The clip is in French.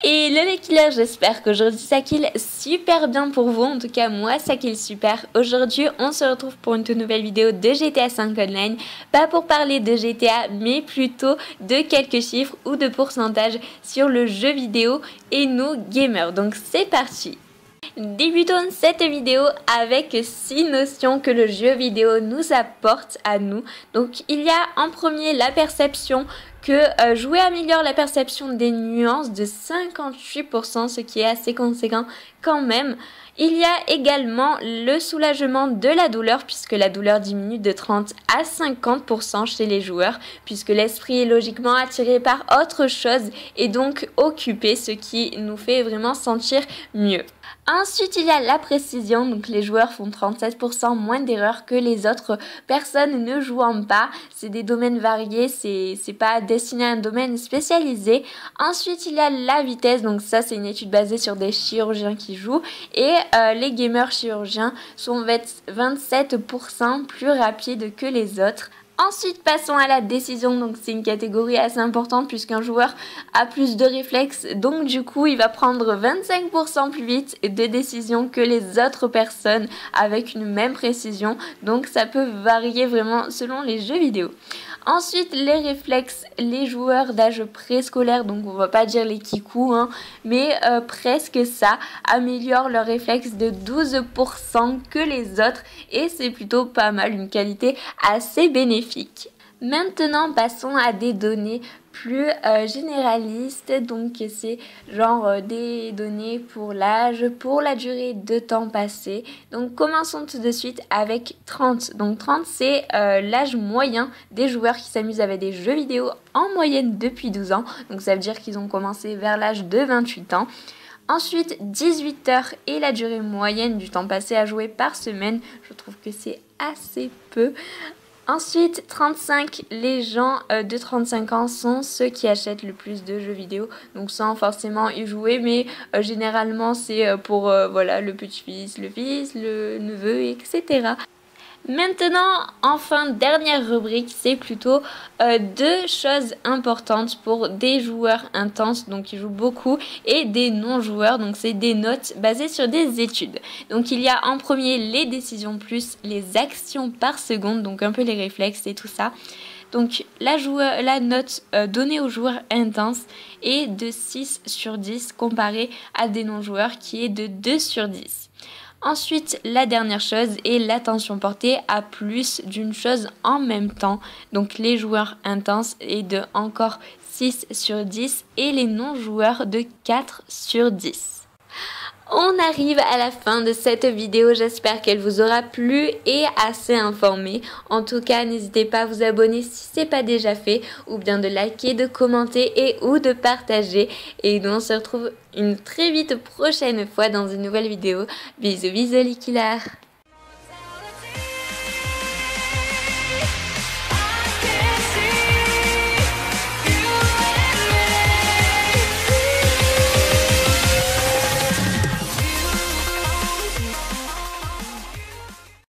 Et les killers, j'espère qu'aujourd'hui ça kill super bien pour vous. En tout cas, moi ça kill super. Aujourd'hui, on se retrouve pour une toute nouvelle vidéo de GTA 5 Online. Pas pour parler de GTA, mais plutôt de quelques chiffres ou de pourcentages sur le jeu vidéo et nos gamers. Donc c'est parti! Débutons cette vidéo avec 6 notions que le jeu vidéo nous apporte à nous. Donc il y a en premier la perception, que jouer améliore la perception des nuances de 58%, ce qui est assez conséquent quand même. Il y a également le soulagement de la douleur, puisque la douleur diminue de 30 à 50% chez les joueurs, puisque l'esprit est logiquement attiré par autre chose et donc occupé, ce qui nous fait vraiment sentir mieux. Ensuite, il y a la précision, donc les joueurs font 37% moins d'erreurs que les autres personnes ne jouant pas. C'est des domaines variés, c'est pas destiné à un domaine spécialisé. Ensuite, il y a la vitesse, donc ça c'est une étude basée sur des chirurgiens qui jouent. Et les gamers chirurgiens sont 27% plus rapides que les autres. Ensuite, passons à la décision, donc c'est une catégorie assez importante puisqu'un joueur a plus de réflexes, donc du coup il va prendre 25% plus vite de décisions que les autres personnes avec une même précision, donc ça peut varier vraiment selon les jeux vidéo. Ensuite, les réflexes, les joueurs d'âge préscolaire, donc on va pas dire les kikous, hein, mais presque ça, améliorent leurs réflexes de 12% que les autres et c'est plutôt pas mal, une qualité assez bénéfique. Maintenant, passons à des données plus généralistes, donc c'est genre des données pour l'âge, pour la durée de temps passé. Donc commençons tout de suite avec 30. Donc 30 c'est l'âge moyen des joueurs qui s'amusent avec des jeux vidéo en moyenne depuis 12 ans. Donc ça veut dire qu'ils ont commencé vers l'âge de 28 ans. Ensuite, 18 heures est la durée moyenne du temps passé à jouer par semaine. Je trouve que c'est assez peu. Ensuite, 35, les gens de 35 ans sont ceux qui achètent le plus de jeux vidéo, donc sans forcément y jouer, mais généralement c'est pour voilà, le petit-fils, le fils, le neveu, etc. Maintenant, enfin, dernière rubrique, c'est plutôt deux choses importantes pour des joueurs intenses, donc qui jouent beaucoup, et des non-joueurs, donc c'est des notes basées sur des études. Donc il y a en premier les décisions plus les actions par seconde, donc un peu les réflexes et tout ça. Donc la note donnée aux joueurs intenses est de 6 sur 10 comparée à des non-joueurs qui est de 2 sur 10. Ensuite, la dernière chose est l'attention portée à plus d'une chose en même temps. Donc les joueurs intenses est de encore 6 sur 10 et les non-joueurs de 4 sur 10. On arrive à la fin de cette vidéo, j'espère qu'elle vous aura plu et assez informé. En tout cas, n'hésitez pas à vous abonner si ce n'est pas déjà fait, ou bien de liker, de commenter et ou de partager. Et nous on se retrouve une très vite prochaine fois dans une nouvelle vidéo. Bisous bisous les killers.